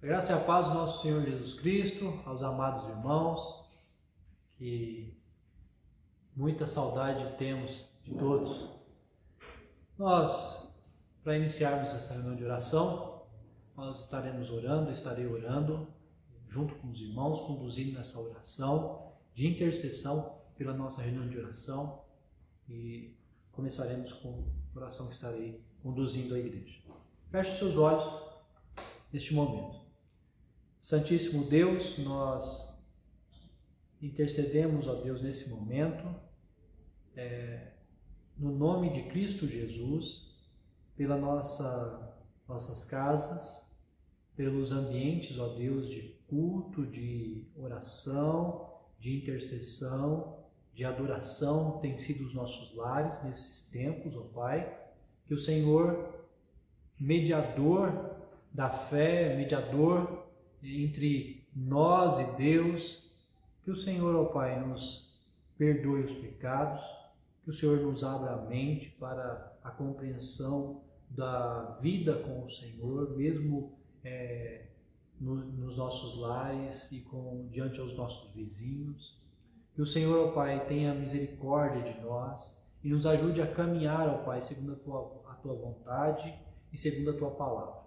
Graça e a paz do nosso Senhor Jesus Cristo, aos amados irmãos, que muita saudade temos de todos. Nós, para iniciarmos essa reunião de oração, nós estarei orando, junto com os irmãos, conduzindo essa oração de intercessão pela nossa reunião de oração, e começaremos com a oração que estarei conduzindo à igreja. Feche os seus olhos neste momento. Santíssimo Deus, nós intercedemos, ó Deus, nesse momento, no nome de Cristo Jesus, pelas nossas casas, pelos ambientes, ó Deus, de culto, de oração, de intercessão, de adoração, tem sido os nossos lares nesses tempos, ó Pai, que o Senhor, mediador da fé, mediador entre nós e Deus, que o Senhor, ó Pai, nos perdoe os pecados, que o Senhor nos abra a mente para a compreensão da vida com o Senhor, mesmo nos nossos lares e diante aos nossos vizinhos. Que o Senhor, ó Pai, tenha misericórdia de nós e nos ajude a caminhar, ó Pai, segundo a Tua vontade e segundo a Tua palavra.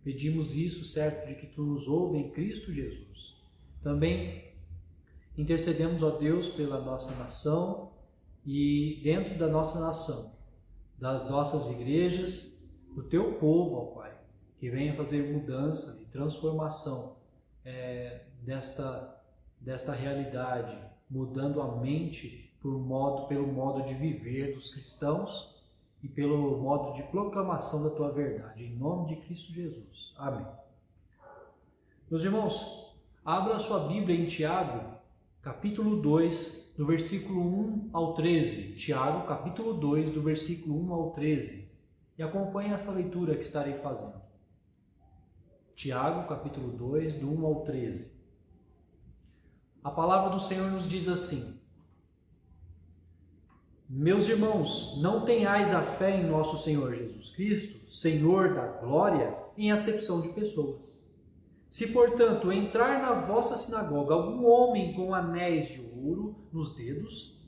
Pedimos isso, certo, de que Tu nos ouve em Cristo Jesus. Também intercedemos, ó Deus, pela nossa nação e dentro da nossa nação, das nossas igrejas, do Teu povo, ó Pai, que venha fazer mudança e transformação desta realidade, mudando a mente pelo modo de viver dos cristãos e pelo modo de proclamação da Tua verdade, em nome de Cristo Jesus. Amém. Meus irmãos, abra a sua Bíblia em Tiago, capítulo 2, do versículo 1 ao 13. Tiago, capítulo 2, do versículo 1 ao 13. E acompanhe essa leitura que estarei fazendo. Tiago, capítulo 2, do 1 ao 13. A palavra do Senhor nos diz assim: Meus irmãos, não tenhais a fé em nosso Senhor Jesus Cristo, Senhor da glória, em acepção de pessoas. Se, portanto, entrar na vossa sinagoga algum homem com anéis de ouro nos dedos,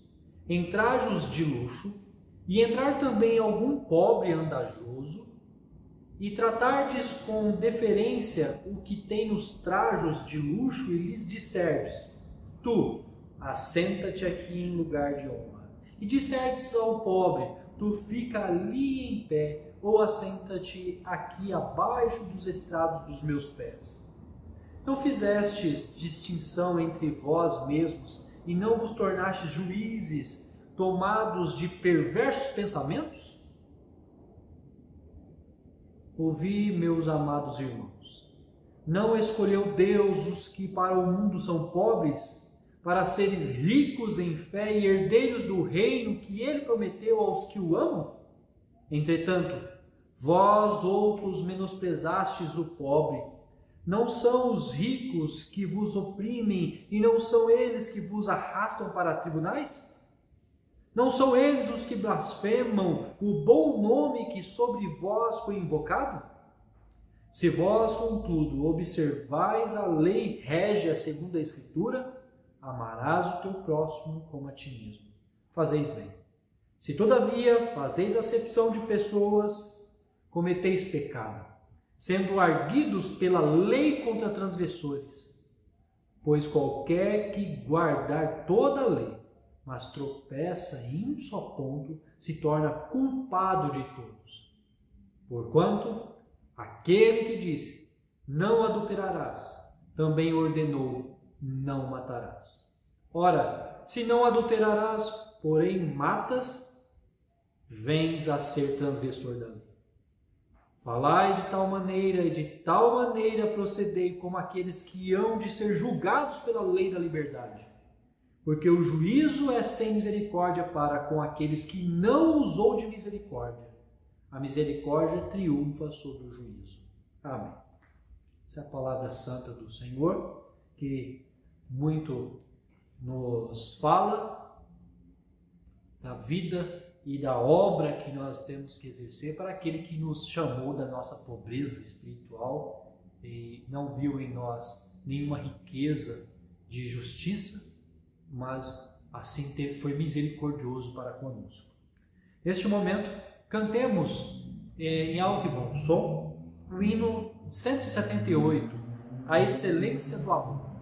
em trajos de luxo, e entrar também algum pobre andajoso, e tratardes com deferência o que tem nos trajos de luxo, e lhes disserdes: Tu, assenta-te aqui em lugar de honra. E disserdes ao pobre: Tu fica ali em pé, ou assenta-te aqui abaixo dos estrados dos meus pés. Não fizestes distinção entre vós mesmos, e não vos tornastes juízes tomados de perversos pensamentos? Ouvi, meus amados irmãos, não escolheu Deus os que para o mundo são pobres, para seres ricos em fé e herdeiros do reino que Ele prometeu aos que o amam? Entretanto, vós outros menosprezastes o pobre. Não são os ricos que vos oprimem e não são eles que vos arrastam para tribunais? Não são eles os que blasfemam o bom nome que sobre vós foi invocado? Se vós, contudo, observais a lei régia segundo a Escritura, amarás o teu próximo como a ti mesmo. Fazeis bem. Se, todavia, fazeis acepção de pessoas, cometeis pecado, sendo arguidos pela lei contra transgressores. Pois qualquer que guardar toda a lei, mas tropeça em um só ponto, se torna culpado de todos. Porquanto, aquele que disse, não adulterarás, também ordenou, não matarás. Ora, se não adulterarás, porém matas, vens a ser transgressor da lei. Falai de tal maneira e de tal maneira procedei como aqueles que hão de ser julgados pela lei da liberdade. Porque o juízo é sem misericórdia para com aqueles que não usou de misericórdia. A misericórdia triunfa sobre o juízo. Amém. Essa é a palavra santa do Senhor, que muito nos fala da vida e da obra que nós temos que exercer para aquele que nos chamou da nossa pobreza espiritual e não viu em nós nenhuma riqueza de justiça, mas assim foi misericordioso para conosco. Neste momento, cantemos em alto e bom som o hino 178, A Excelência do Amor.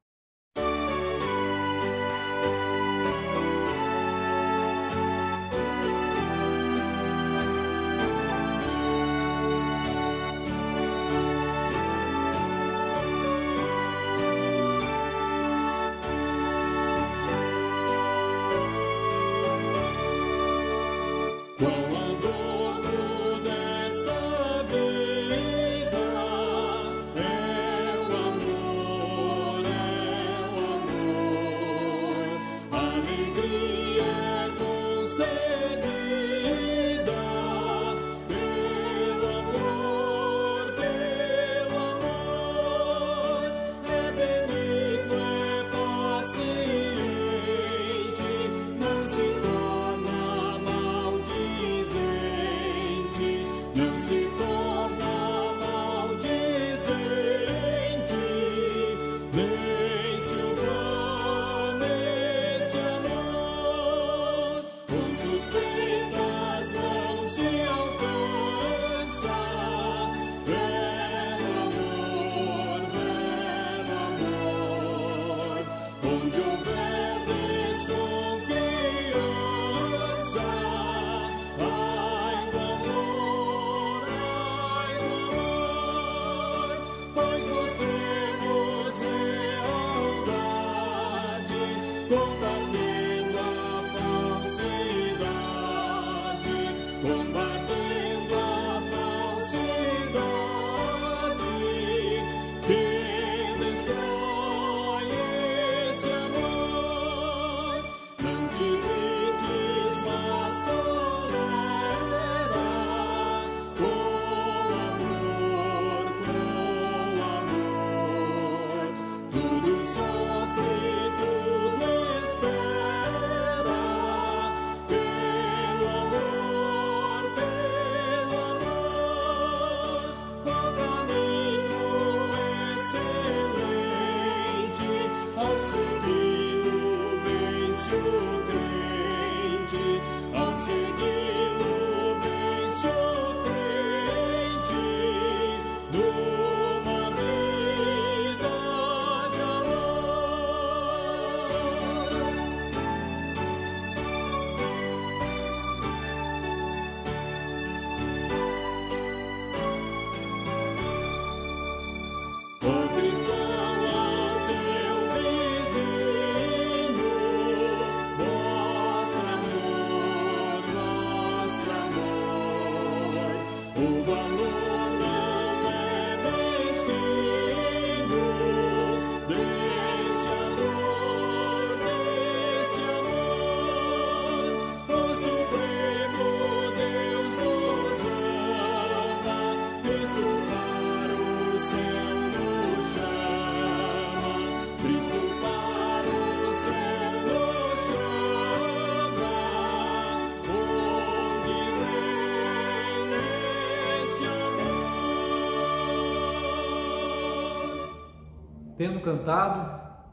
Tendo cantado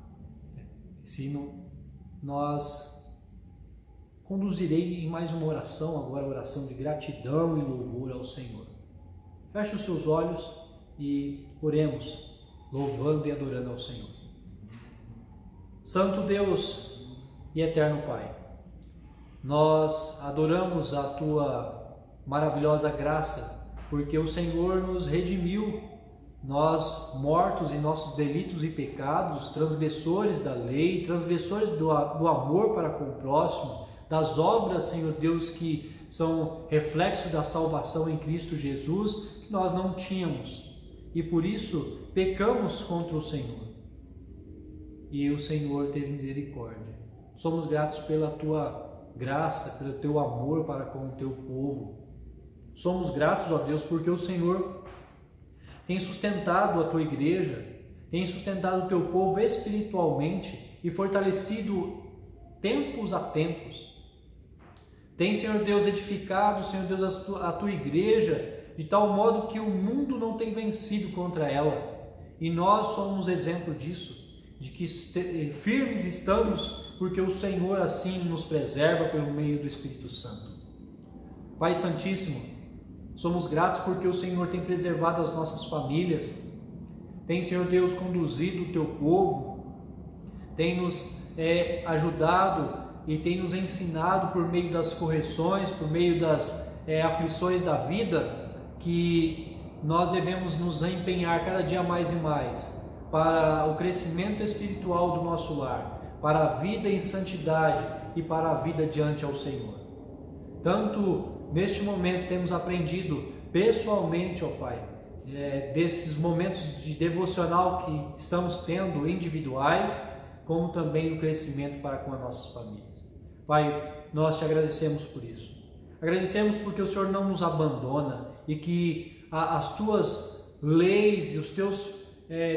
esse hino, nós conduzirei em mais uma oração, agora a oração de gratidão e louvor ao Senhor. Feche os seus olhos e oremos, louvando e adorando ao Senhor. Santo Deus e eterno Pai, nós adoramos a Tua maravilhosa graça, porque o Senhor nos redimiu. Nós, mortos em nossos delitos e pecados, transgressores da lei, transgressores do amor para com o próximo, das obras, Senhor Deus, que são reflexo da salvação em Cristo Jesus, que nós não tínhamos. E por isso pecamos contra o Senhor. E o Senhor teve misericórdia. Somos gratos pela Tua graça, pelo Teu amor para com o Teu povo. Somos gratos, ó Deus, porque o Senhor tem sustentado a Tua igreja, tem sustentado o Teu povo espiritualmente e fortalecido tempos a tempos. Tem, Senhor Deus, edificado, Senhor Deus, a Tua igreja de tal modo que o mundo não tem vencido contra ela. E nós somos exemplo disso, de que firmes estamos porque o Senhor assim nos preserva pelo meio do Espírito Santo. Pai Santíssimo, somos gratos porque o Senhor tem preservado as nossas famílias, tem, Senhor Deus, conduzido o Teu povo, tem nos ajudado e tem nos ensinado por meio das correções, por meio das aflições da vida, que nós devemos nos empenhar cada dia mais e mais para o crescimento espiritual do nosso lar, para a vida em santidade e para a vida diante ao Senhor. Tanto neste momento temos aprendido pessoalmente, ó Pai, desses momentos de devocional que estamos tendo individuais, como também no crescimento para com as nossas famílias. Pai, nós te agradecemos por isso. Agradecemos porque o Senhor não nos abandona e que as tuas leis e os teus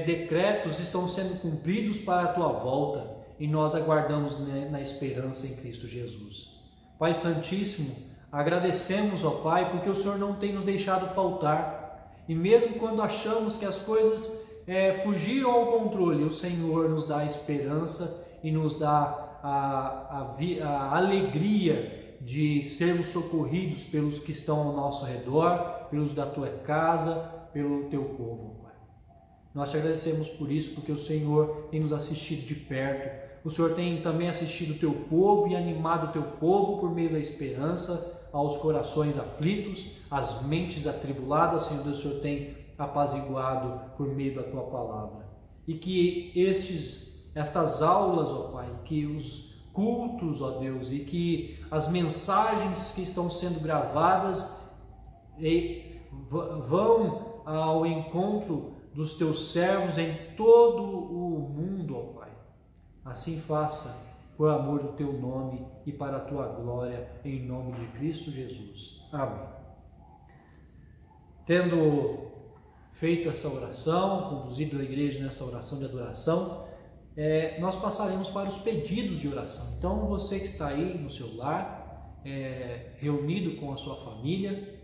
decretos estão sendo cumpridos para a tua volta e nós aguardamos na esperança em Cristo Jesus. Pai Santíssimo, agradecemos, ó Pai, porque o Senhor não tem nos deixado faltar e mesmo quando achamos que as coisas fugiram ao controle, o Senhor nos dá a esperança e nos dá a alegria de sermos socorridos pelos que estão ao nosso redor, pelos da tua casa, pelo teu povo, Pai. Nós te agradecemos por isso, porque o Senhor tem nos assistido de perto, o Senhor tem também assistido o teu povo e animado o teu povo por meio da esperança aos corações aflitos, às mentes atribuladas, Senhor Deus, o Senhor tem apaziguado por meio da tua palavra. E que estas aulas, ó Pai, que os cultos, ó Deus, e que as mensagens que estão sendo gravadas vão ao encontro dos teus servos em todo o mundo, ó Pai. Assim faça, por amor do teu nome e para a tua glória, em nome de Cristo Jesus. Amém. Tendo feito essa oração, conduzido a igreja nessa oração de adoração, nós passaremos para os pedidos de oração. Então, você que está aí no seu lar, reunido com a sua família,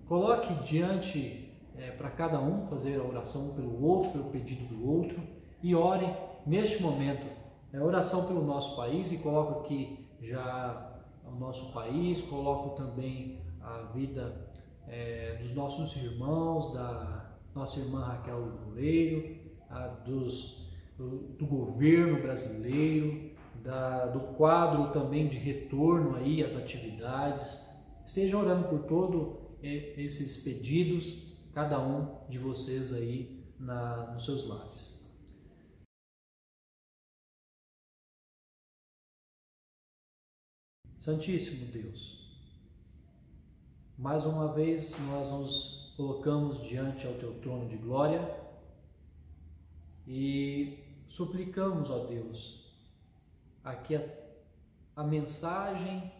coloque diante para cada um fazer a oração pelo outro, pelo pedido do outro, e ore neste momento a oração pelo nosso país, e coloco aqui já o nosso país, coloco também a vida dos nossos irmãos, da nossa irmã Raquel Loureiro, do governo brasileiro, do quadro também de retorno aí às atividades. Esteja orando por todos esses pedidos, cada um de vocês aí nos seus lares. Santíssimo Deus, mais uma vez nós nos colocamos diante ao teu trono de glória e suplicamos, ó Deus, aqui a mensagem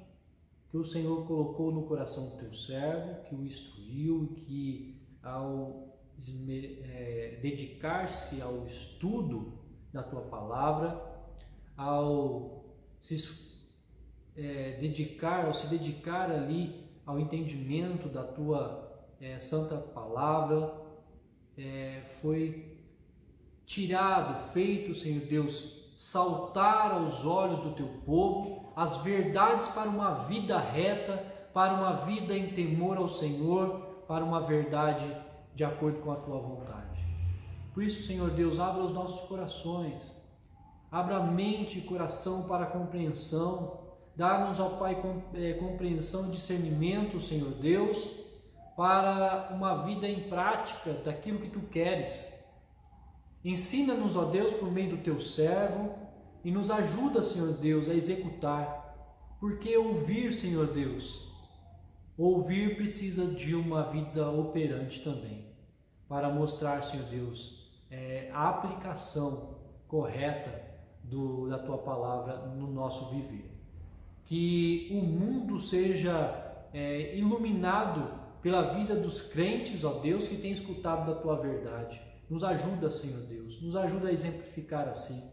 que o Senhor colocou no coração do teu servo, que o instruiu, e que ao dedicar-se ao estudo da tua palavra, ao se dedicar ali ao entendimento da tua santa palavra, foi feito, Senhor Deus, saltar aos olhos do teu povo as verdades para uma vida reta, para uma vida em temor ao Senhor, para uma verdade de acordo com a tua vontade. Por isso, Senhor Deus, abra os nossos corações, abra mente e coração para a compreensão, dá-nos, ó Pai, compreensão e discernimento, Senhor Deus, para uma vida em prática daquilo que tu queres. Ensina-nos, ó Deus, por meio do teu servo, e nos ajuda, Senhor Deus, a executar, porque ouvir, Senhor Deus, ouvir precisa de uma vida operante também, para mostrar, Senhor Deus, a aplicação correta da tua palavra no nosso viver. Que o mundo seja iluminado pela vida dos crentes, ó Deus, que têm escutado da tua verdade. Nos ajuda, Senhor Deus, nos ajuda a exemplificar assim.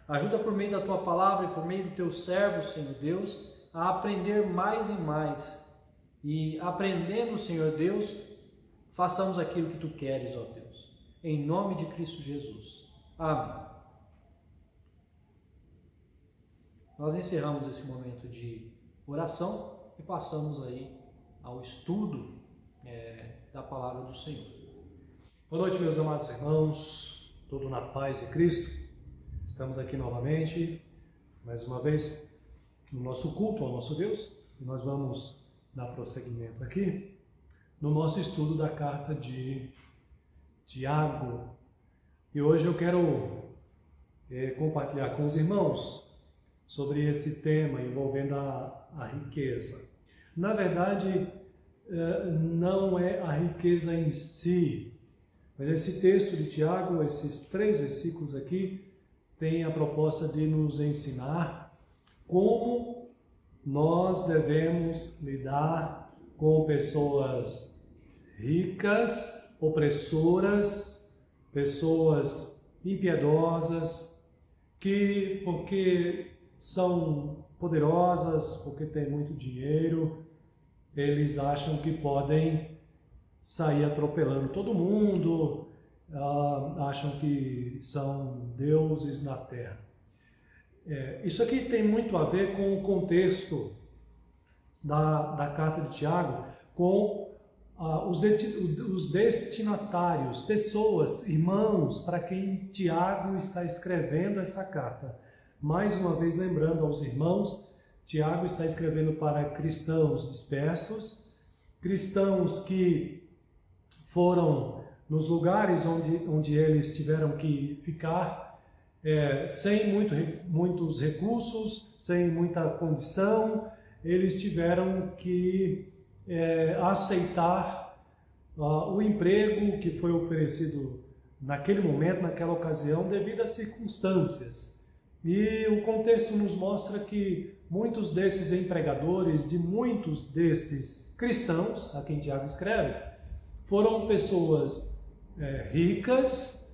Ajuda por meio da tua palavra e por meio do teu servo, Senhor Deus, a aprender mais e mais. E aprendendo, Senhor Deus, façamos aquilo que Tu queres, ó Deus. Em nome de Cristo Jesus. Amém. Nós encerramos esse momento de oração e passamos aí ao estudo da palavra do Senhor. Boa noite, meus amados irmãos, tudo na paz de Cristo. Estamos aqui novamente, mais uma vez, no nosso culto ao nosso Deus, e nós vamos dar prosseguimento aqui no nosso estudo da carta de Tiago. E hoje eu quero compartilhar com os irmãos sobre esse tema envolvendo a riqueza. Na verdade, não é a riqueza em si, mas esse texto de Tiago, esses 3 versículos aqui, tem a proposta de nos ensinar como nós devemos lidar com pessoas ricas, opressoras, pessoas impiedosas, que porque são poderosas, porque têm muito dinheiro, eles acham que podem sair atropelando todo mundo, acham que são deuses na terra. Isso aqui tem muito a ver com o contexto da carta de Tiago, com os destinatários, pessoas, irmãos, para quem Tiago está escrevendo essa carta. Mais uma vez lembrando aos irmãos, Tiago está escrevendo para cristãos dispersos, cristãos que foram nos lugares onde eles tiveram que ficar, sem muitos recursos, sem muita condição, eles tiveram que aceitar o emprego que foi oferecido naquele momento, naquela ocasião, devido às circunstâncias. E o contexto nos mostra que muitos desses empregadores, de muitos destes cristãos, a quem Tiago escreve, foram pessoas ricas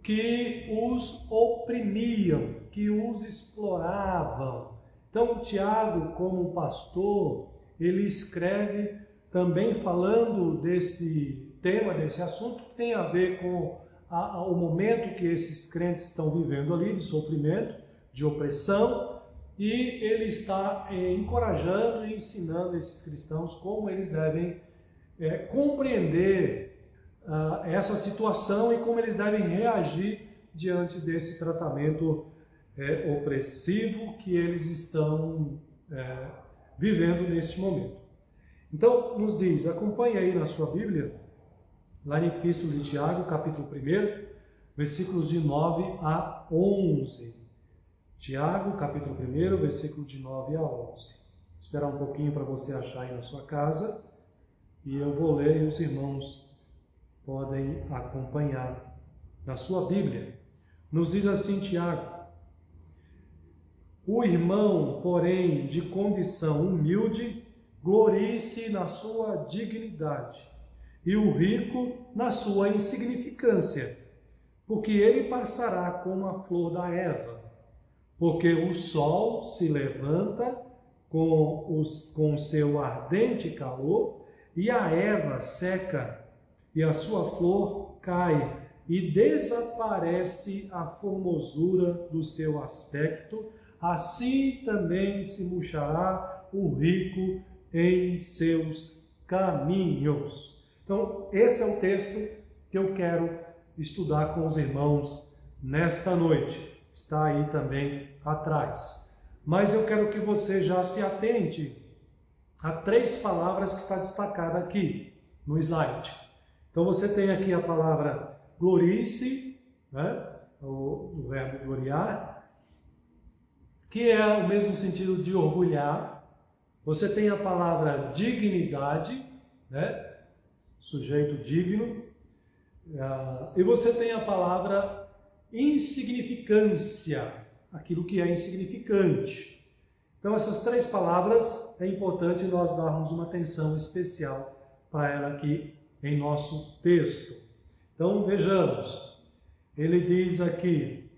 que os oprimiam, que os exploravam. Então, Tiago, como pastor, ele escreve também falando desse tema, desse assunto, que tem a ver com o momento que esses crentes estão vivendo ali, de sofrimento, de opressão, e ele está encorajando e ensinando esses cristãos como eles devem compreender essa situação e como eles devem reagir diante desse tratamento opressivo que eles estão vivendo neste momento. Então, nos diz, acompanhe aí na sua Bíblia, lá na Epístola de Tiago, capítulo 1, versículos de 9 a 11. Tiago, capítulo 1, versículo de 9 a 11. Vou esperar um pouquinho para você achar aí na sua casa e eu vou ler e os irmãos podem acompanhar na sua Bíblia. Nos diz assim Tiago: o irmão, porém, de condição humilde, glorie-se na sua dignidade, e o rico na sua insignificância, porque ele passará como a flor da erva. Porque o sol se levanta com o seu ardente calor, e a erva seca, e a sua flor cai, e desaparece a formosura do seu aspecto, assim também se murchará o rico em seus caminhos. Então, esse é o texto que eu quero estudar com os irmãos nesta noite. Está aí também atrás. Mas eu quero que você já se atente a 3 palavras que está destacada aqui no slide. Então você tem aqui a palavra glorie-se, né? o verbo gloriar, que é o mesmo sentido de orgulhar. Você tem a palavra dignidade, né? Sujeito digno. E você tem a palavra insignificância, aquilo que é insignificante. Então, essas 3 palavras é importante nós darmos uma atenção especial para ela aqui em nosso texto. Então, vejamos. Ele diz aqui,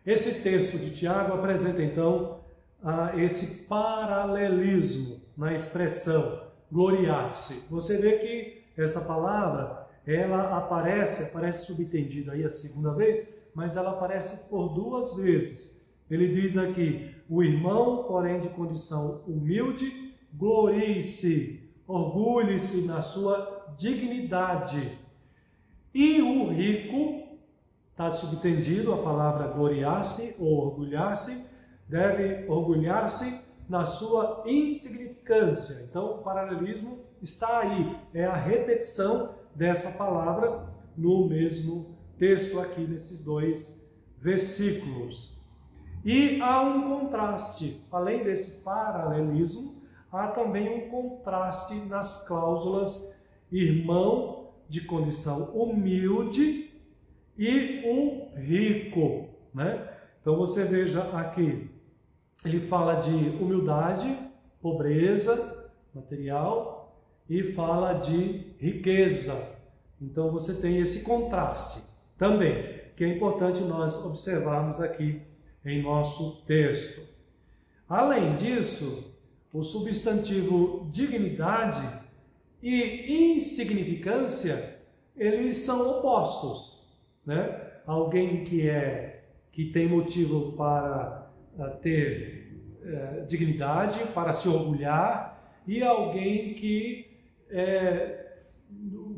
esse texto de Tiago apresenta então esse paralelismo na expressão gloriar-se. Você vê que essa palavra, ela aparece subentendida aí a segunda vez, mas ela aparece por duas vezes. Ele diz aqui, o irmão, porém de condição humilde, glorie-se, orgulhe-se na sua dignidade. E o rico, está subentendido a palavra gloriar-se ou orgulhar-se, deve orgulhar-se na sua insignificância. Então, o paralelismo está aí, é a repetição dessa palavra no mesmo texto aqui, nesses dois versículos. E há um contraste, além desse paralelismo, há também um contraste nas cláusulas irmão de condição humilde e o rico, né? Então você veja aqui, ele fala de humildade, pobreza material e fala de riqueza. Então você tem esse contraste também, que é importante nós observarmos aqui em nosso texto. Além disso, o substantivo dignidade e insignificância, eles são opostos, né? Alguém que tem motivo para ter dignidade, para se orgulhar, e alguém que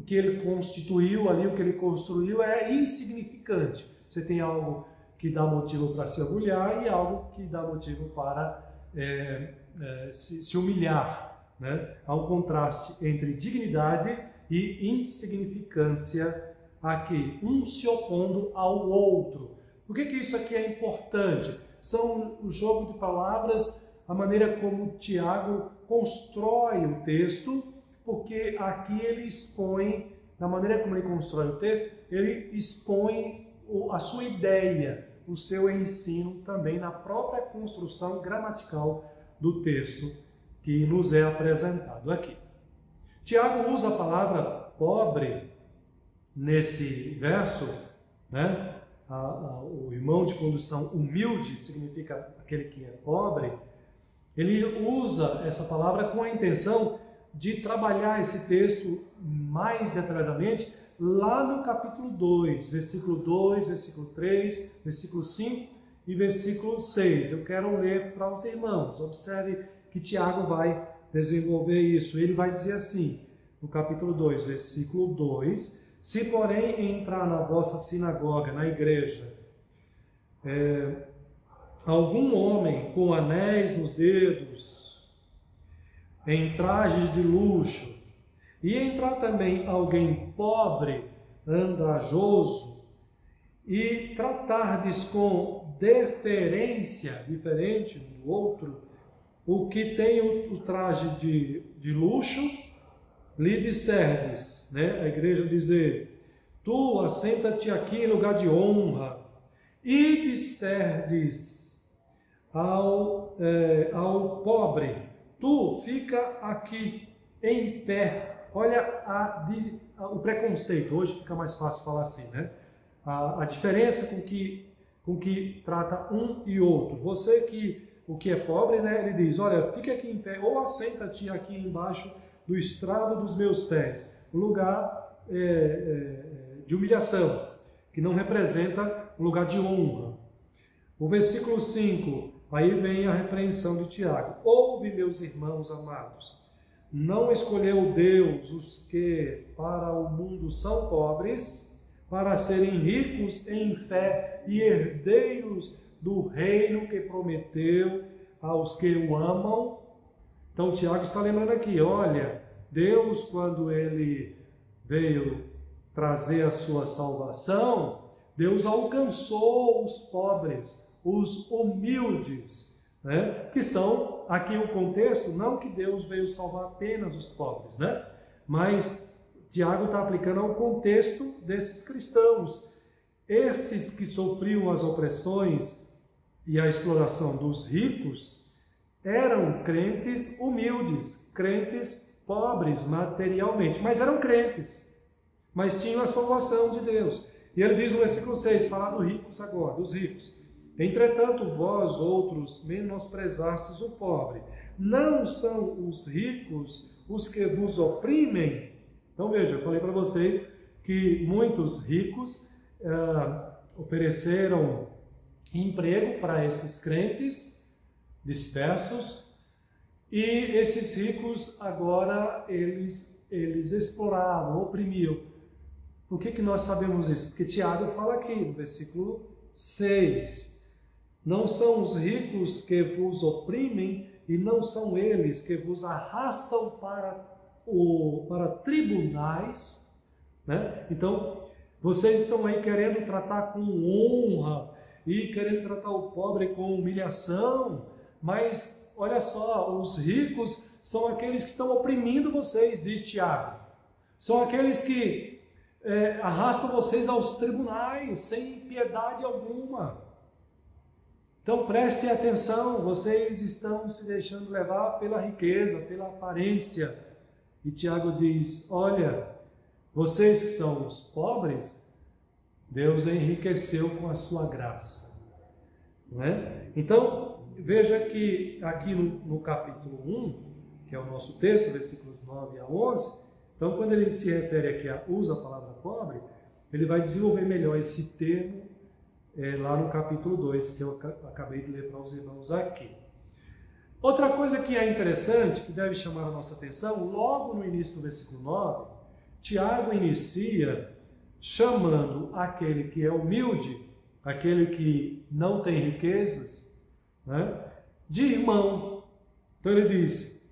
ele constituiu ali, o que ele construiu é insignificante. Você tem algo que dá motivo para se orgulhar e algo que dá motivo para se humilhar, né? Há um contraste entre dignidade e insignificância aqui, um se opondo ao outro. Por que isso aqui é importante? São o jogo de palavras, a maneira como Tiago constrói o texto, porque aqui ele expõe, na maneira como ele constrói o texto, ele expõe a sua ideia, o seu ensino também na própria construção gramatical do texto que nos é apresentado aqui. Tiago usa a palavra pobre nesse verso, né? O irmão de condição humilde significa aquele que é pobre. Ele usa essa palavra com a intenção de trabalhar esse texto mais detalhadamente lá no capítulo 2, versículo 2, versículo 3, versículo 5 e versículo 6. Eu quero ler para os irmãos. Observe que Tiago vai desenvolver isso. Ele vai dizer assim, no capítulo 2, versículo 2, se porém entrar na vossa sinagoga, na igreja, algum homem com anéis nos dedos, em trajes de luxo, e entrar também alguém pobre, andajoso, e tratardes com deferência, diferente do outro, o que tem o traje de luxo, lhe disserdes, né? A igreja dizer, tu assenta-te aqui em lugar de honra, e disserdes ao pobre, tu fica aqui em pé. Olha o preconceito, hoje fica mais fácil falar assim, né? A diferença com que trata um e outro. O que é pobre, né? Ele diz, olha, fica aqui em pé, ou assenta-te aqui embaixo do estrado dos meus pés. Um lugar de humilhação, que não representa um lugar de honra. O versículo 5, aí vem a repreensão de Tiago. Ouve, meus irmãos amados, não escolheu Deus os que para o mundo são pobres, para serem ricos em fé e herdeiros do reino que prometeu aos que o amam. Então Tiago está lembrando aqui, olha, Deus, quando ele veio trazer a sua salvação, Deus alcançou os pobres, os humildes, né? Que são, aqui o contexto, não que Deus veio salvar apenas os pobres, né? Mas Tiago está aplicando ao contexto desses cristãos. Estes que sofriam as opressões e a exploração dos ricos eram crentes humildes, crentes pobres materialmente, mas eram crentes, mas tinham a salvação de Deus. E ele diz no versículo 6, falar dos ricos agora, dos ricos. Entretanto, vós outros menosprezastes o pobre. Não são os ricos os que vos oprimem? Então veja, eu falei para vocês que muitos ricos ofereceram emprego para esses crentes dispersos, e esses ricos agora eles exploravam, oprimiam. Por que nós sabemos isso? Porque Tiago fala aqui no versículo 6, não são os ricos que vos oprimem e não são eles que vos arrastam para tribunais, né? Então, vocês estão aí querendo tratar com honra e querendo tratar o pobre com humilhação, mas olha só, os ricos são aqueles que estão oprimindo vocês, diz Tiago. São aqueles que arrastam vocês aos tribunais sem piedade alguma. Então prestem atenção, vocês estão se deixando levar pela riqueza, pela aparência. E Tiago diz, olha, vocês que são os pobres, Deus enriqueceu com a sua graça. Não é? Então, veja que aqui no capítulo 1, que é o nosso texto, versículos 9 a 11, então quando ele se refere aqui, usa a palavra pobre, ele vai desenvolver melhor esse termo lá no capítulo 2, que eu acabei de ler para os irmãos aqui. Outra coisa que é interessante, que deve chamar a nossa atenção, logo no início do versículo 9, Tiago inicia chamando aquele que é humilde, aquele que não tem riquezas, né, de irmão. Então ele diz,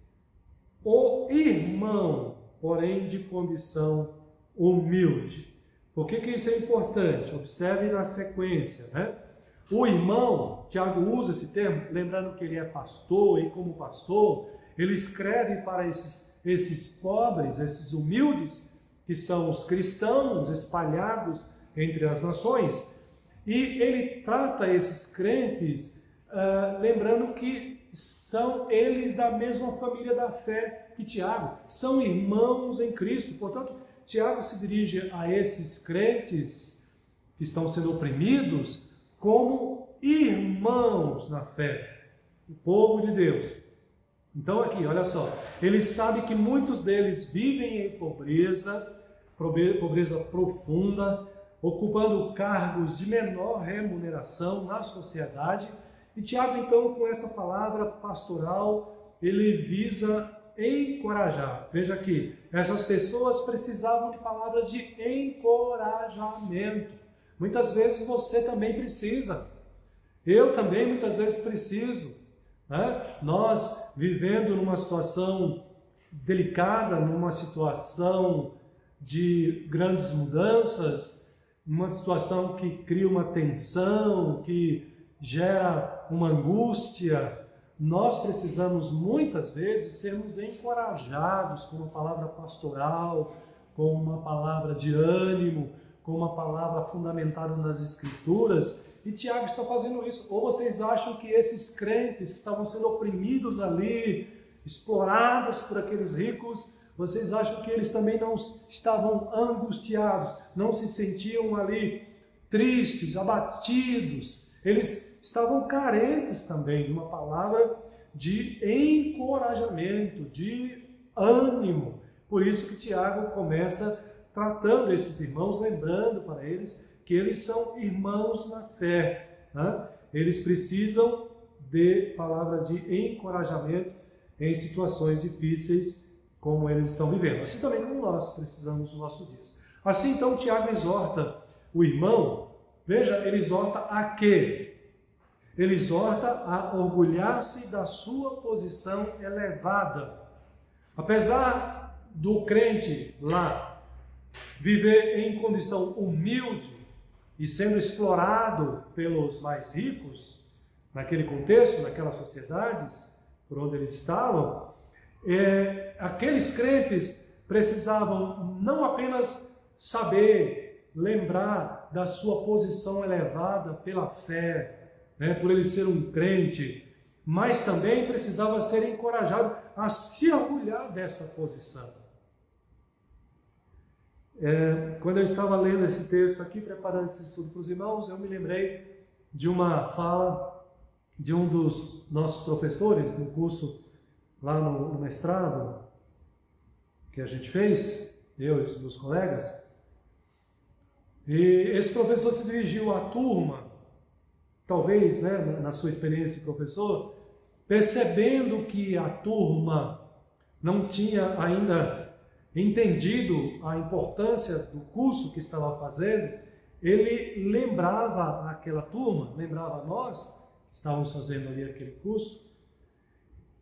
o irmão, porém de condição humilde. Por que isso é importante? Observe na sequência, né? O irmão, Tiago usa esse termo, lembrando que ele é pastor, e como pastor, ele escreve para esses pobres, esses humildes, que são os cristãos espalhados entre as nações, e ele trata esses crentes, lembrando que são eles da mesma família da fé que Tiago, são irmãos em Cristo. Portanto, Tiago se dirige a esses crentes que estão sendo oprimidos como irmãos na fé, o povo de Deus. Então aqui, olha só, ele sabe que muitos deles vivem em pobreza profunda, ocupando cargos de menor remuneração na sociedade. E Tiago, então, com essa palavra pastoral, ele visa encorajar. Veja aqui, essas pessoas precisavam de palavras de encorajamento. Muitas vezes você também precisa. Eu também muitas vezes preciso. Né? Nós, vivendo numa situação delicada, numa situação de grandes mudanças, numa situação que cria uma tensão, que gera uma angústia, nós precisamos muitas vezes sermos encorajados com uma palavra pastoral, com uma palavra de ânimo, com uma palavra fundamentada nas Escrituras, e Tiago está fazendo isso. Ou vocês acham que esses crentes que estavam sendo oprimidos ali, explorados por aqueles ricos, vocês acham que eles também não estavam angustiados, não se sentiam ali tristes, abatidos? Eles estavam carentes também de uma palavra de encorajamento, de ânimo. Por isso que Tiago começa tratando esses irmãos, lembrando para eles que eles são irmãos na fé. Né? Eles precisam de palavras de encorajamento em situações difíceis como eles estão vivendo. Assim também como nós precisamos nos nossos dias. Assim então Tiago exorta o irmão, veja, ele exorta a quê? Ele exorta a orgulhar-se da sua posição elevada. Apesar do crente lá viver em condição humilde e sendo explorado pelos mais ricos, naquele contexto, naquelas sociedades por onde eles estavam, aqueles crentes precisavam não apenas saber, lembrar da sua posição elevada pela fé, né, por ele ser um crente, mas também precisava ser encorajado a se orgulhar dessa posição. Quando eu estava lendo esse texto aqui, preparando esse estudo para os irmãos, eu me lembrei de uma fala de um dos nossos professores no curso lá no mestrado que a gente fez, eu e os meus colegas, e esse professor se dirigiu à turma, talvez, né, na sua experiência de professor, percebendo que a turma não tinha ainda entendido a importância do curso que estava fazendo, ele lembrava aquela turma, lembrava nós, que estávamos fazendo ali aquele curso,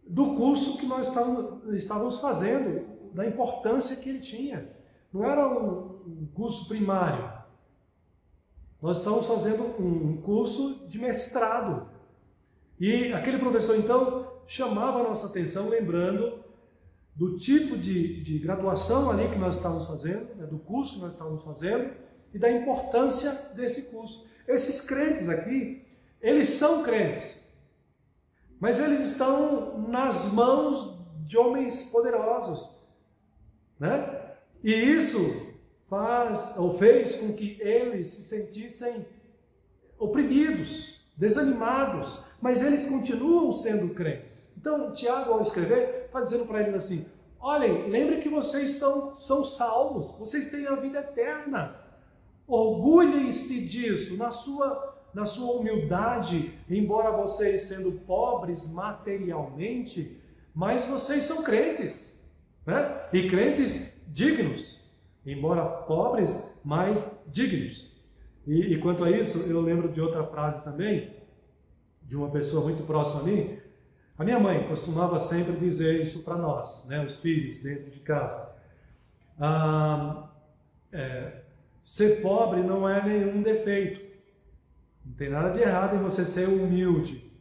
do curso que nós estávamos fazendo, da importância que ele tinha. Não era um curso primário. Nós estávamos fazendo um curso de mestrado. E aquele professor, então, chamava a nossa atenção, lembrando do tipo de graduação ali que nós estávamos fazendo, né, do curso que nós estávamos fazendo, e da importância desse curso. Esses crentes aqui, eles são crentes, mas eles estão nas mãos de homens poderosos, né? E isso fez com que eles se sentissem oprimidos, desanimados, mas eles continuam sendo crentes. Então, Tiago, ao escrever, está dizendo para eles assim: olhem, lembrem que vocês são salvos, vocês têm a vida eterna. Orgulhem-se disso, na sua humildade, embora vocês sendo pobres materialmente, mas vocês são crentes, né? E crentes dignos, embora pobres, mas dignos. E quanto a isso, eu lembro de outra frase também, de uma pessoa muito próxima a mim. A minha mãe costumava sempre dizer isso para nós, né, os filhos dentro de casa. Ser pobre não é nenhum defeito. Não tem nada de errado em você ser humilde,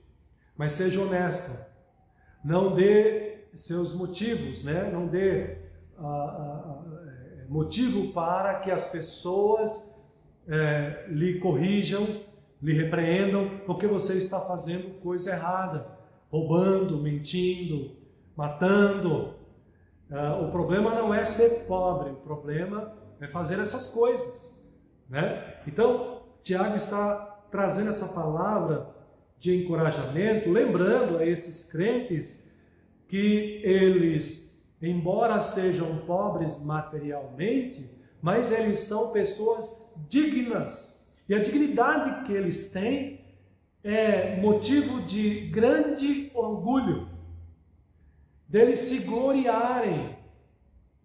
mas seja honesto. Não dê seus motivos, né? Não dê motivo para que as pessoas lhe corrijam, lhe repreendam, porque você está fazendo coisa errada, roubando, mentindo, matando. O problema não é ser pobre, o problema é fazer essas coisas, né? Então, Tiago está trazendo essa palavra de encorajamento, lembrando a esses crentes que eles, embora sejam pobres materialmente, mas eles são pessoas dignas. E a dignidade que eles têm é motivo de grande orgulho, deles se gloriarem,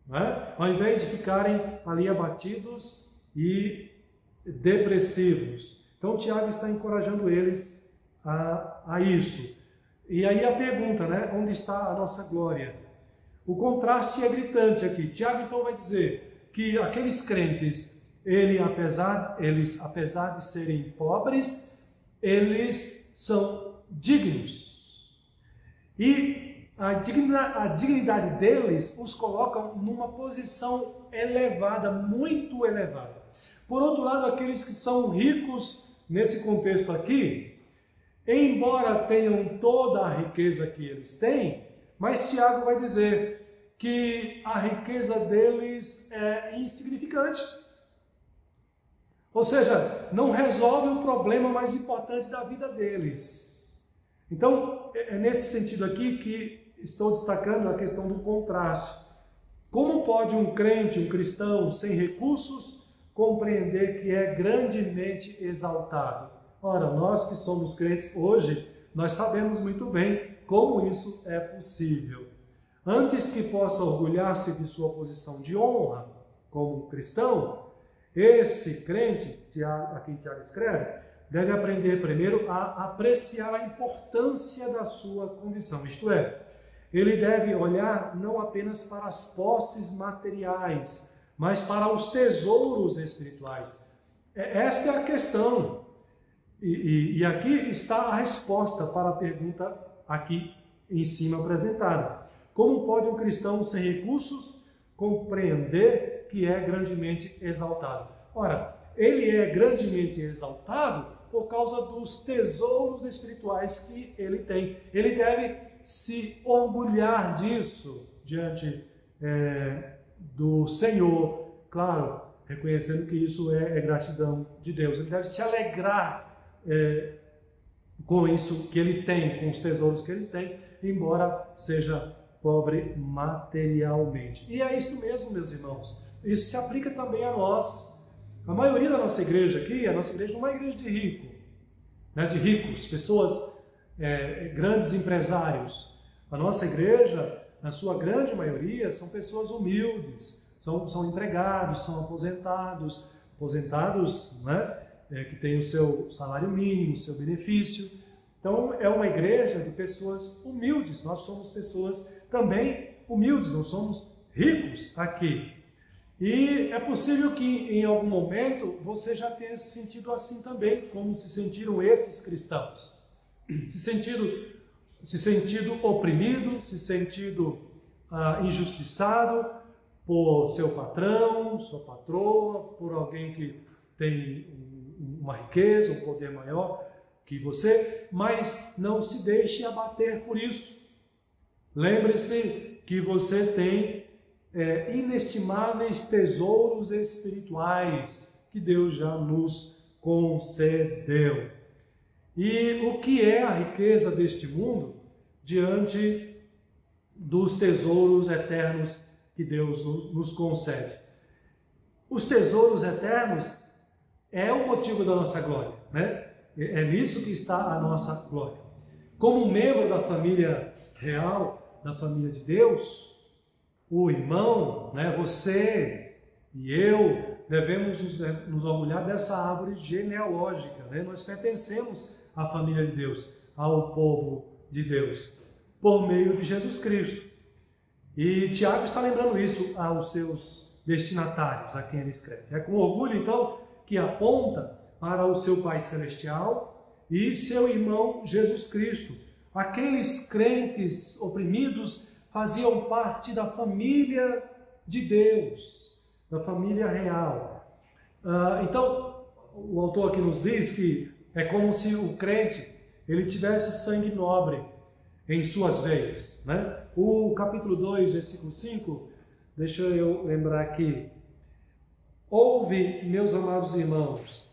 né? Ao invés de ficarem ali abatidos e depressivos. Então, Tiago está encorajando eles a isto. E aí a pergunta, né? Onde está a nossa glória? O contraste é gritante aqui. Tiago, então, vai dizer que aqueles crentes, apesar de serem pobres, eles são dignos. E a dignidade deles os coloca numa posição elevada, muito elevada. Por outro lado, aqueles que são ricos nesse contexto aqui, embora tenham toda a riqueza que eles têm, mas Tiago vai dizer que a riqueza deles é insignificante. Ou seja, não resolve o problema mais importante da vida deles. Então, é nesse sentido aqui que estou destacando a questão do contraste. Como pode um crente, um cristão sem recursos, compreender que é grandemente exaltado? Ora, nós que somos crentes hoje, nós sabemos muito bem como isso é possível. Antes que possa orgulhar-se de sua posição de honra como cristão, esse crente, a quem Tiago escreve, deve aprender primeiro a apreciar a importância da sua condição. Isto é, ele deve olhar não apenas para as posses materiais, mas para os tesouros espirituais. Esta é a questão. E aqui está a resposta para a pergunta aqui em cima apresentada. Como pode um cristão sem recursos compreender que é grandemente exaltado? Ora, ele é grandemente exaltado por causa dos tesouros espirituais que ele tem. Ele deve se orgulhar disso diante do Senhor, claro, reconhecendo que isso é gratidão de Deus. Ele deve se alegrar com isso que ele tem, com os tesouros que ele tem, embora seja pobre materialmente. E é isso mesmo, meus irmãos. isso se aplica também a nós. A maioria da nossa igreja aqui, a nossa igreja não é uma igreja de rico, né, de ricos, pessoas, grandes empresários. A nossa igreja, na sua grande maioria, são pessoas humildes, são empregados, são aposentados, né, que têm o seu salário mínimo, o seu benefício. Então, é uma igreja de pessoas humildes. Nós somos pessoas também humildes, não somos ricos aqui. E é possível que em algum momento você já tenha se sentido assim também, como se sentiram esses cristãos. Se sentido oprimido, se sentido injustiçado por seu patrão, sua patroa, por alguém que tem uma riqueza, um poder maior que você, mas não se deixe abater por isso. Lembre-se que você tem inestimáveis tesouros espirituais que Deus já nos concedeu. E o que é a riqueza deste mundo diante dos tesouros eternos que Deus nos concede? Os tesouros eternos é o motivo da nossa glória, né? É nisso que está a nossa glória. Como membro da família real, da família de Deus, o irmão, né, você e eu, devemos nos orgulhar dessa árvore genealógica, né? Nós pertencemos à família de Deus, ao povo de Deus, por meio de Jesus Cristo. E Tiago está lembrando isso aos seus destinatários, a quem ele escreve. É com orgulho, então, que aponta para o seu Pai Celestial e seu irmão Jesus Cristo. Aqueles crentes oprimidos faziam parte da família de Deus, da família real. Então, o autor aqui nos diz que é como se o crente ele tivesse sangue nobre em suas veias, né? O capítulo 2, versículo 5, deixa eu lembrar aqui. Ouve, meus amados irmãos,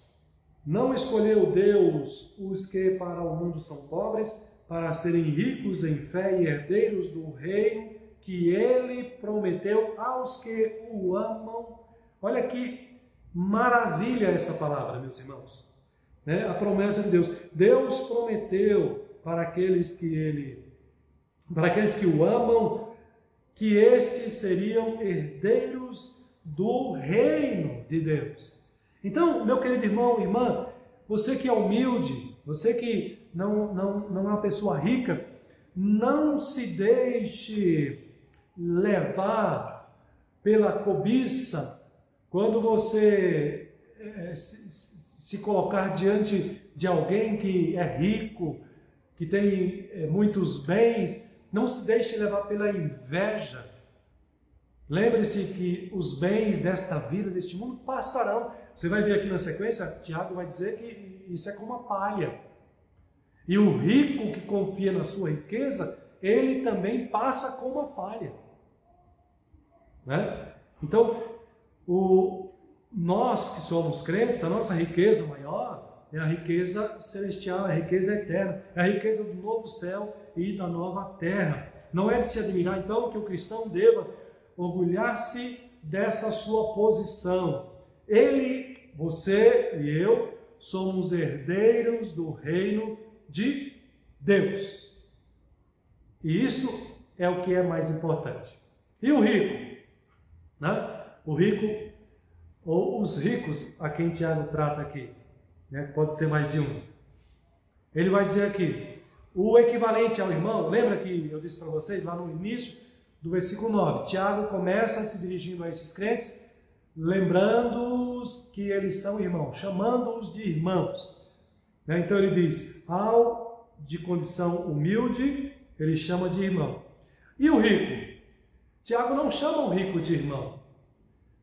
não escolheu Deus os que para o mundo são pobres, para serem ricos em fé e herdeiros do reino que Ele prometeu aos que o amam. Olha que maravilha essa palavra, meus irmãos. Né? A promessa de Deus. Deus prometeu para aqueles que o amam, que estes seriam herdeiros do reino de Deus. Então, meu querido irmão, irmã, você que é humilde, você que não é uma pessoa rica, não se deixe levar pela cobiça quando você se colocar diante de alguém que é rico, que tem muitos bens. Não se deixe levar pela inveja. Lembre-se que os bens desta vida, deste mundo, passarão. Você vai ver aqui na sequência, Tiago vai dizer que isso é como a palha. E o rico que confia na sua riqueza, ele também passa como a palha. Né? Então, nós que somos crentes, a nossa riqueza maior é a riqueza celestial, é a riqueza eterna, é a riqueza do novo céu e da nova terra. Não é de se admirar, então, que o cristão deva orgulhar-se dessa sua posição. Ele, você e eu somos herdeiros do reino de Deus. E isto é o que é mais importante. E o rico? Né? O rico, ou os ricos a quem Tiago trata aqui, né? Pode ser mais de um. Ele vai dizer aqui, o equivalente ao irmão, lembra que eu disse para vocês lá no início do versículo 9, Tiago começa se dirigindo a esses crentes, lembrando-os que eles são irmãos, chamando-os de irmãos. Né? Então ele diz, ao de condição humilde, ele chama de irmão. E o rico? Tiago não chama o rico de irmão.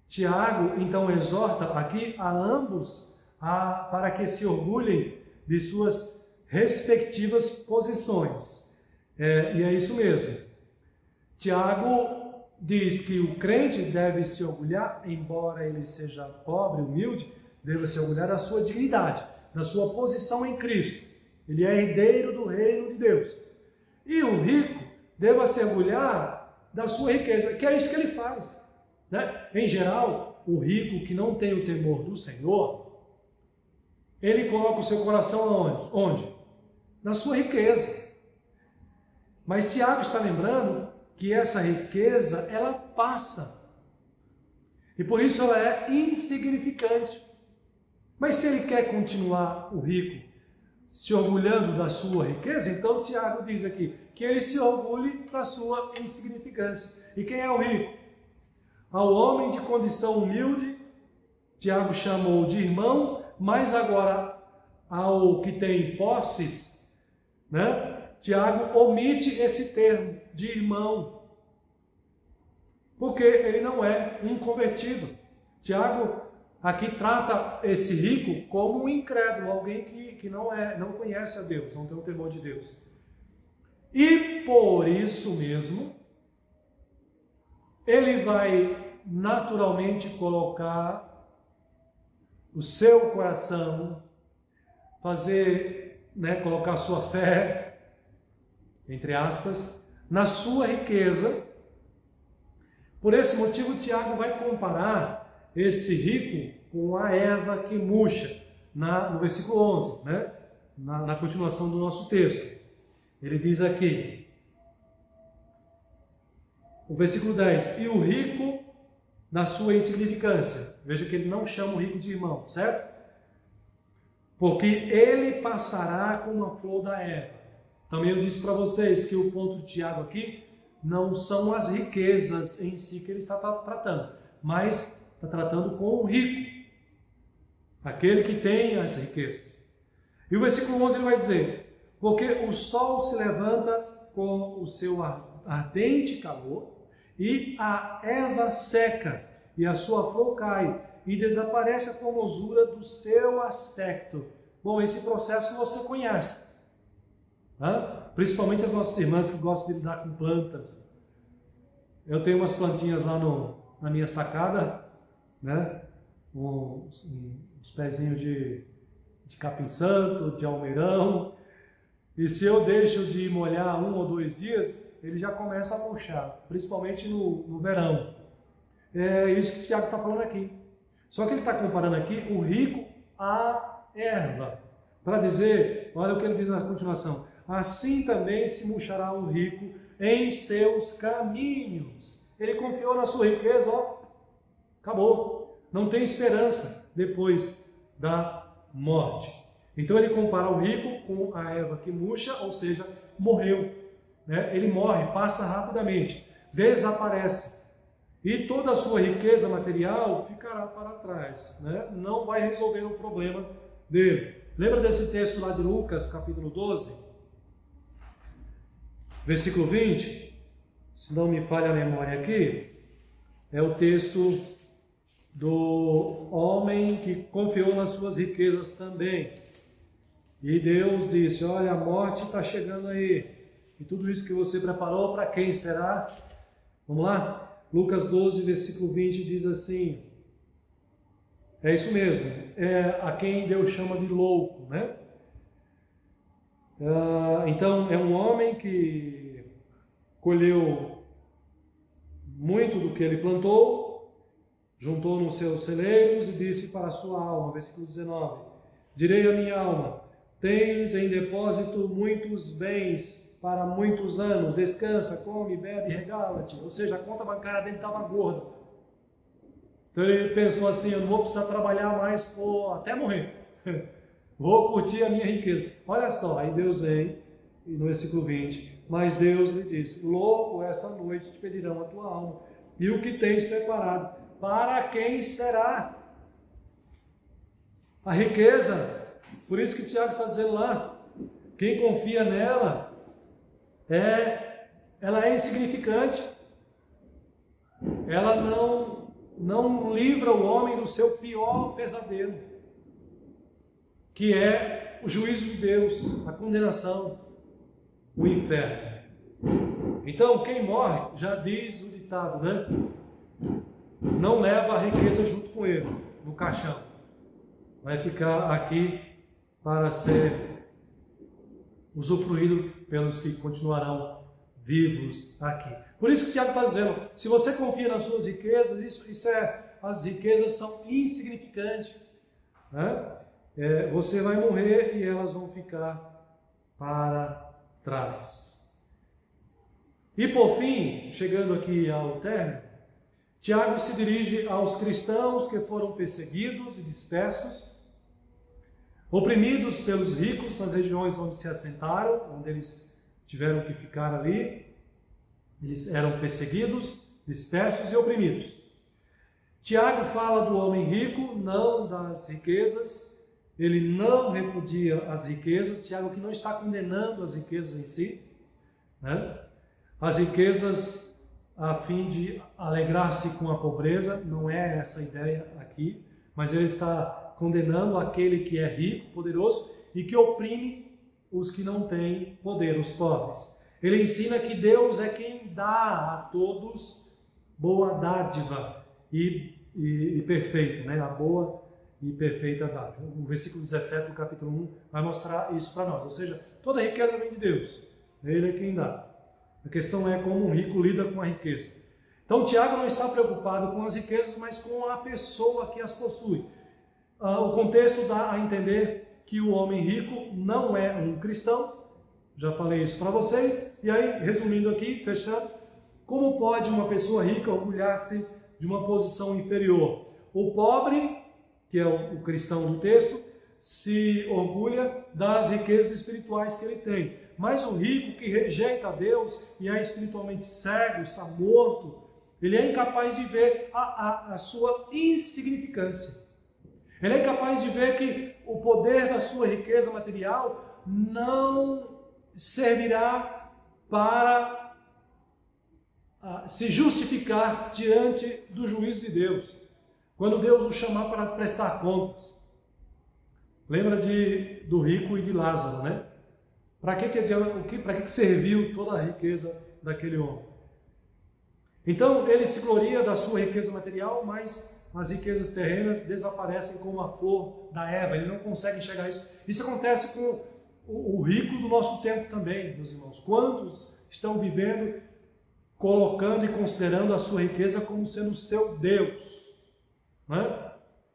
Tiago, então, exorta aqui a ambos para que se orgulhem de suas respectivas posições. E é isso mesmo. Tiago diz que o crente deve se orgulhar, embora ele seja pobre, humilde, deve se orgulhar da sua dignidade, da sua posição em Cristo. Ele é herdeiro do reino de Deus. E o rico deve se orgulhar da sua riqueza, que é isso que ele faz. né? Em geral, o rico que não tem o temor do Senhor, ele coloca o seu coração onde? Na sua riqueza. Mas Tiago está lembrando que essa riqueza, ela passa. E por isso ela é insignificante. Mas se ele quer continuar, o rico, se orgulhando da sua riqueza, então Tiago diz aqui que ele se orgulhe da sua insignificância. E quem é o rico? Ao homem de condição humilde, Tiago chamou de irmão, mas agora ao que tem posses, né? Tiago omite esse termo de irmão, porque ele não é um convertido. Tiago aqui trata esse rico como um incrédulo, alguém que não conhece a Deus, não tem o temor de Deus. E por isso mesmo, ele vai naturalmente colocar o seu coração, colocar sua fé, entre aspas, na sua riqueza. Por esse motivo, Tiago vai comparar esse rico com a erva que murcha, no versículo 11, né? Na continuação do nosso texto. Ele diz aqui, o versículo 10, e o rico na sua insignificância. Veja que ele não chama o rico de irmão, certo? Porque ele passará como a flor da erva. Também eu disse para vocês que o ponto de Tiago aqui não são as riquezas em si que ele está tratando, mas está tratando com o rico, aquele que tem as riquezas. E o versículo 11 ele vai dizer, porque o sol se levanta com o seu ardente calor, e a erva seca, e a sua flor cai, e desaparece a formosura do seu aspecto. Bom, esse processo você conhece. Principalmente as nossas irmãs que gostam de lidar com plantas. Eu tenho umas plantinhas lá na minha sacada, né? Uns pezinhos de capim-santo, de almeirão. E se eu deixo de molhar 1 ou 2 dias, ele já começa a murchar, principalmente no verão. É isso que o Tiago está falando aqui. Só que ele está comparando aqui o rico à erva. Para dizer, olha o que ele diz na continuação. Assim também se murchará o rico em seus caminhos. Ele confiou na sua riqueza, acabou. Não tem esperança depois da morte. Então ele compara o rico com a erva que murcha, ou seja, morreu. Né? Ele morre, passa rapidamente, desaparece. E toda a sua riqueza material ficará para trás. Né? Não vai resolver o problema dele. Lembra desse texto lá de Lucas, capítulo 12? Versículo 20? Se não me falha a memória aqui, é o texto do homem que confiou nas suas riquezas também. E Deus disse, olha, a morte está chegando aí. E tudo isso que você preparou, para quem será? Vamos lá? Lucas 12, versículo 20 diz assim, é isso mesmo, é a quem Deus chama de louco, né? Então, é um homem que colheu muito do que ele plantou, juntou nos seus celeiros e disse para a sua alma, versículo 19, direi à minha alma, tens em depósito muitos bens para muitos anos, descansa, come, bebe, regala-te. Ou seja, a conta bancária dele estava gorda. Então ele pensou assim, eu não vou precisar trabalhar mais até morrer. Vou curtir a minha riqueza. Olha só, aí Deus vem, no versículo 20, mas Deus lhe disse, louco, essa noite te pedirão a tua alma. E o que tens preparado? Para quem será? A riqueza, por isso que Tiago está dizendo lá, quem confia nela, ela é insignificante. Ela não livra o homem do seu pior pesadelo, que é o juízo de Deus, a condenação, o inferno. Então, quem morre, já diz o ditado, né? Não leva a riqueza junto com ele, no caixão. Vai ficar aqui para ser usufruído pelos que continuarão vivos aqui. Por isso que Tiago está dizendo, se você confia nas suas riquezas, as riquezas são insignificantes, né? Você vai morrer e elas vão ficar para trás. E por fim, chegando aqui ao término, Tiago se dirige aos cristãos que foram perseguidos e dispersos, oprimidos pelos ricos nas regiões onde se assentaram, onde eles tiveram que ficar ali. Eles eram perseguidos, dispersos e oprimidos. Tiago fala do homem rico, não das riquezas. Ele não repudia as riquezas. Tiago que não está condenando as riquezas em si, né? As riquezas a fim de alegrar-se com a pobreza, não é essa a ideia aqui, mas ele está condenando aquele que é rico, poderoso e que oprime os que não têm poder, os pobres. Ele ensina que Deus é quem dá a todos boa dádiva e perfeita, né? A boa e perfeita dádiva. O versículo 17 do capítulo 1 vai mostrar isso para nós, ou seja, toda riqueza vem de Deus, Ele é quem dá. A questão é como um rico lida com a riqueza. Então, Tiago não está preocupado com as riquezas, mas com a pessoa que as possui. O contexto dá a entender que o homem rico não é um cristão. Já falei isso para vocês. E aí, resumindo aqui, fechando, como pode uma pessoa rica orgulhar-se de uma posição inferior? O pobre, que é o cristão do texto, se orgulha das riquezas espirituais que ele tem. Mas o rico que rejeita a Deus e é espiritualmente cego, está morto, ele é incapaz de ver a sua insignificância. Ele é incapaz de ver que o poder da sua riqueza material não servirá para se justificar diante do juízo de Deus, quando Deus o chamar para prestar contas. Lembra do rico e de Lázaro, né? Para que serviu toda a riqueza daquele homem? Então, ele se gloria da sua riqueza material, mas as riquezas terrenas desaparecem como a flor da erva. Ele não consegue enxergar isso. Isso acontece com o rico do nosso tempo também, meus irmãos. Quantos estão vivendo, colocando e considerando a sua riqueza como sendo o seu Deus?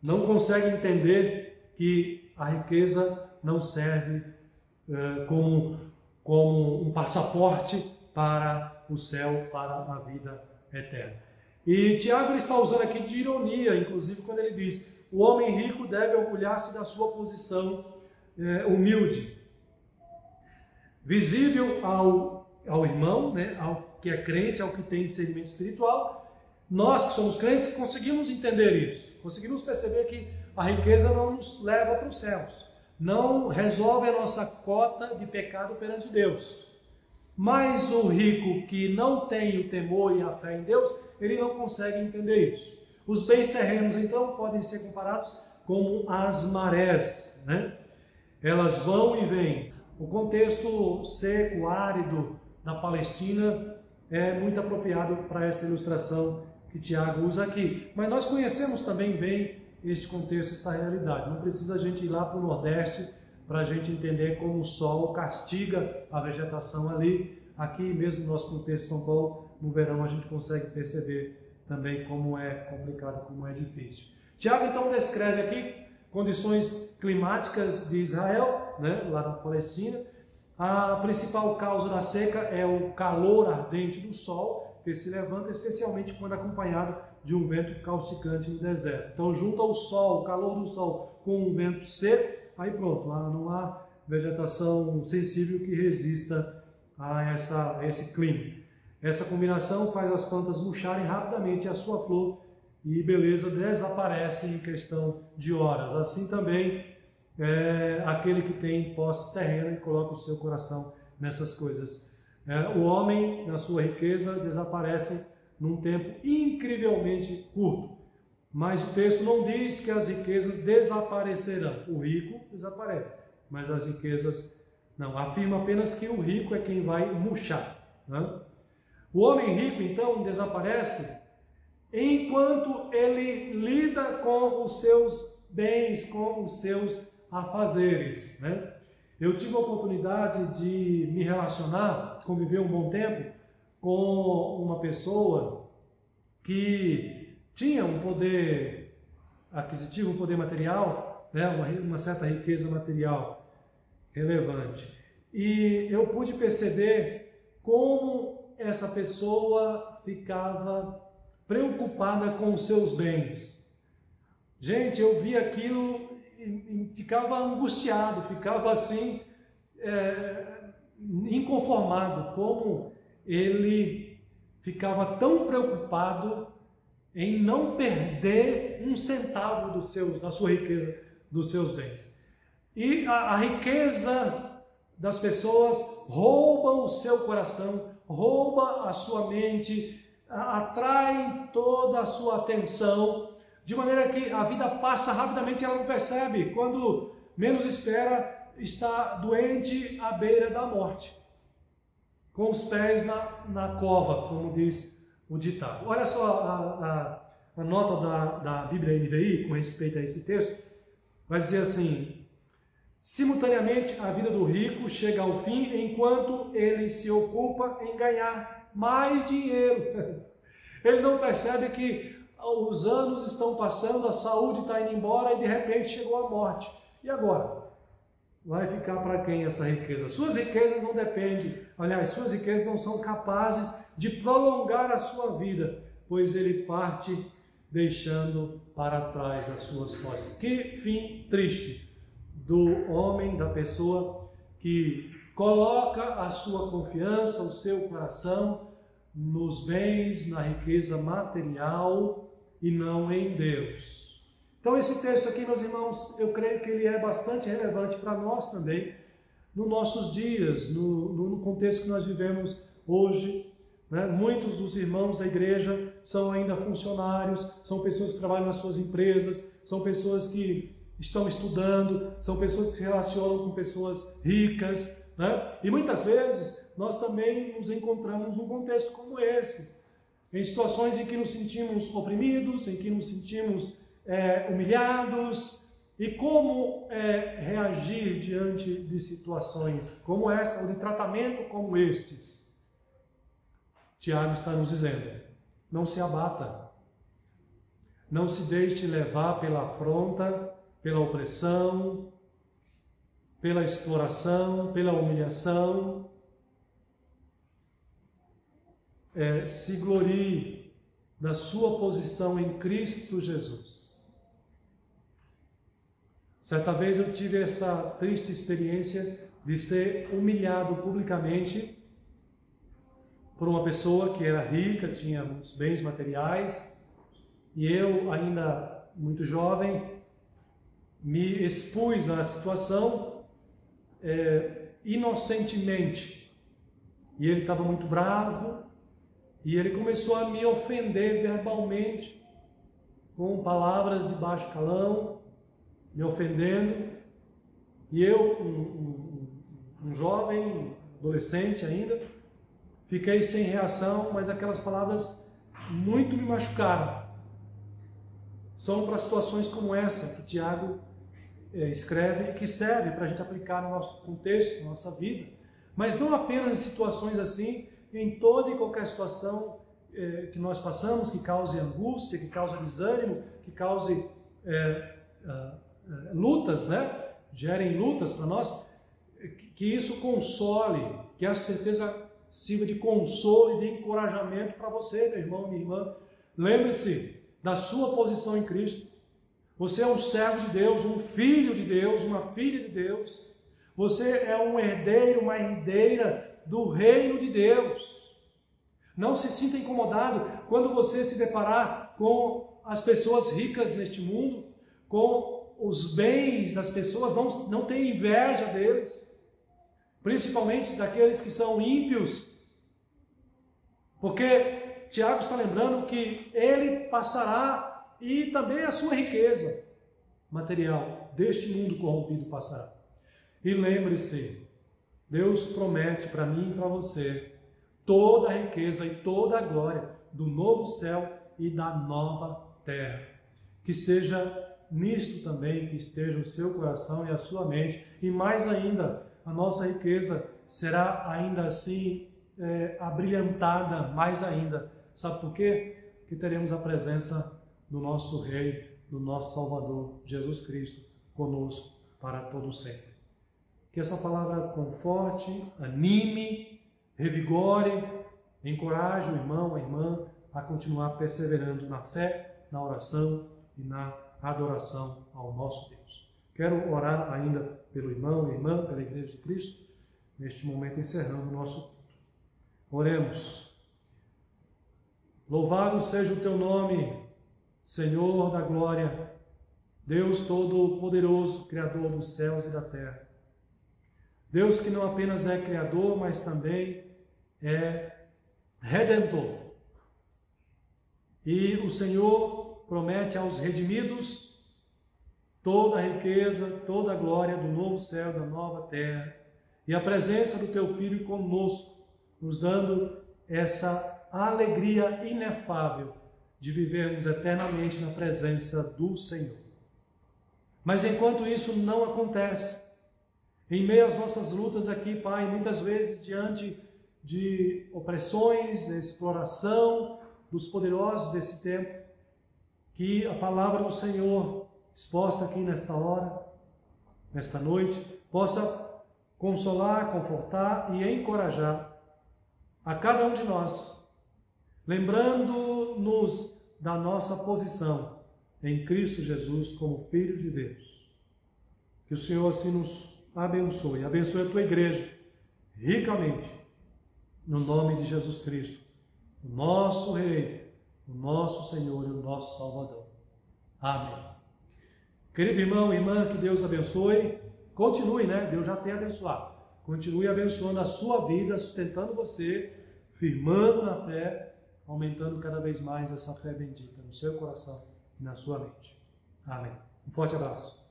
Não conseguem entender que a riqueza não serve como um passaporte para o céu, para a vida eterna. E Tiago está usando aqui de ironia, inclusive, quando ele diz: o homem rico deve orgulhar-se da sua posição humilde, visível ao irmão, né, ao que é crente, ao que tem discernimento espiritual. Nós que somos crentes conseguimos entender isso, conseguimos perceber que a riqueza não nos leva para os céus, não resolve a nossa cota de pecado perante Deus. Mas o rico que não tem o temor e a fé em Deus, ele não consegue entender isso. Os bens terrenos, então, podem ser comparados como as marés, né? Elas vão e vêm. O contexto seco, árido da Palestina é muito apropriado para essa ilustração que Tiago usa aqui. Mas nós conhecemos também bem este contexto, essa realidade. Não precisa a gente ir lá para o Nordeste para a gente entender como o sol castiga a vegetação ali. Aqui mesmo no nosso contexto de São Paulo, no verão, a gente consegue perceber também como é complicado, como é difícil. Tiago então descreve aqui condições climáticas de Israel, né, lá na Palestina. A principal causa da seca é o calor ardente do sol, que se levanta especialmente quando acompanhado de um vento causticante no deserto. Então junta o sol, o calor do sol com um vento seco, aí pronto, lá não há vegetação sensível que resista a esse clima. Essa combinação faz as plantas murcharem rapidamente a sua flor e beleza desaparece em questão de horas. Assim também aquele que tem posses terrenas e coloca o seu coração nessas coisas. O homem, na sua riqueza, desaparece num tempo incrivelmente curto. Mas o texto não diz que as riquezas desaparecerão. O rico desaparece, mas as riquezas não. Afirma apenas que o rico é quem vai murchar, né? O homem rico, então, desaparece enquanto ele lida com os seus bens, com os seus afazeres, né? Eu tive a oportunidade de me relacionar, conviver um bom tempo com uma pessoa que tinha um poder aquisitivo, um poder material, né, uma certa riqueza material relevante. E eu pude perceber como essa pessoa ficava preocupada com os seus bens. Gente, eu vi aquilo e ficava angustiado, ficava assim, inconformado, como ele ficava tão preocupado em não perder um centavo da sua riqueza, dos seus bens. E a riqueza das pessoas rouba o seu coração, rouba a sua mente, atrai toda a sua atenção, de maneira que a vida passa rapidamente e ela não percebe. Quando menos espera, está doente à beira da morte, com os pés na cova, como diz o ditado. Olha só a nota da Bíblia NVI com respeito a esse texto. Vai dizer assim: simultaneamente a vida do rico chega ao fim enquanto ele se ocupa em ganhar mais dinheiro. Ele não percebe que os anos estão passando, a saúde está indo embora e de repente chegou a morte. E agora? Vai ficar para quem essa riqueza? Suas riquezas não dependem, aliás, suas riquezas não são capazes de prolongar a sua vida, pois ele parte deixando para trás as suas posses. Que fim triste do homem, da pessoa que coloca a sua confiança, o seu coração nos bens, na riqueza material e não em Deus. Então esse texto aqui, meus irmãos, eu creio que ele é bastante relevante para nós também, nos nossos dias, no contexto que nós vivemos hoje, né? Muitos dos irmãos da igreja são ainda funcionários, são pessoas que trabalham nas suas empresas, são pessoas que estão estudando, são pessoas que se relacionam com pessoas ricas, né? E muitas vezes nós também nos encontramos num contexto como esse, em situações em que nos sentimos oprimidos, em que nos sentimos humilhados. E como reagir diante de situações como esta, ou de tratamento como estes? Tiago está nos dizendo: não se abata, não se deixe levar pela afronta, pela opressão, pela exploração, pela humilhação. Se glorie da sua posição em Cristo Jesus. Certa vez eu tive essa triste experiência de ser humilhado publicamente por uma pessoa que era rica, tinha muitos bens materiais, e eu, ainda muito jovem, me expus à situação inocentemente. E ele estava muito bravo, e ele começou a me ofender verbalmente, com palavras de baixo calão, me ofendendo. E eu, um jovem, adolescente ainda, fiquei sem reação, mas aquelas palavras muito me machucaram. São para situações como essa que Tiago escreve e que serve para a gente aplicar no nosso contexto, na nossa vida. Mas não apenas em situações assim, em toda e qualquer situação que nós passamos, que cause angústia, que cause desânimo, que cause lutas, né? Gerem lutas para nós, que isso console, que a certeza sirva de consolo e de encorajamento para você, meu irmão, minha irmã. Lembre-se da sua posição em Cristo. Você é um servo de Deus, um filho de Deus, uma filha de Deus. Você é um herdeiro, uma herdeira do reino de Deus. Não se sinta incomodado quando você se deparar com as pessoas ricas neste mundo, com os bens das pessoas. Não tenha inveja deles, principalmente daqueles que são ímpios, porque Tiago está lembrando que ele passará, e também a sua riqueza material deste mundo corrompido passará. E lembre-se, Deus promete para mim e para você toda a riqueza e toda a glória do novo céu e da nova terra. Que seja nisto também que esteja o seu coração e a sua mente, e mais ainda, a nossa riqueza será ainda assim abrilhantada mais ainda. Sabe por quê? Porque teremos a presença do nosso Rei, do nosso Salvador, Jesus Cristo, conosco para todo sempre. Que essa palavra conforte, anime, revigore, encoraje o irmão, a irmã a continuar perseverando na fé, na oração e na adoração ao nosso Deus. Quero orar ainda pelo irmão e irmã, pela Igreja de Cristo, neste momento encerrando o nosso culto. Oremos. Louvado seja o teu nome, Senhor da glória, Deus Todo-Poderoso, Criador dos céus e da terra. Deus que não apenas é Criador, mas também é Redentor. E o Senhor promete aos redimidos toda a riqueza, toda a glória do novo céu, da nova terra, e a presença do teu Filho conosco, nos dando essa alegria inefável de vivermos eternamente na presença do Senhor. Mas enquanto isso não acontece, em meio às nossas lutas aqui, Pai, muitas vezes diante de opressões, exploração dos poderosos desse tempo, que a palavra do Senhor, exposta aqui nesta hora, nesta noite, possa consolar, confortar e encorajar a cada um de nós, lembrando-nos da nossa posição em Cristo Jesus como Filho de Deus. Que o Senhor assim nos abençoe a tua igreja ricamente, no nome de Jesus Cristo, o nosso Rei, o nosso Senhor e o nosso Salvador. Amém. Querido irmão e irmã, que Deus abençoe. Continue, Deus já tem abençoado. Continue abençoando a sua vida, sustentando você, firmando na fé, aumentando cada vez mais essa fé bendita no seu coração e na sua mente. Amém. Um forte abraço.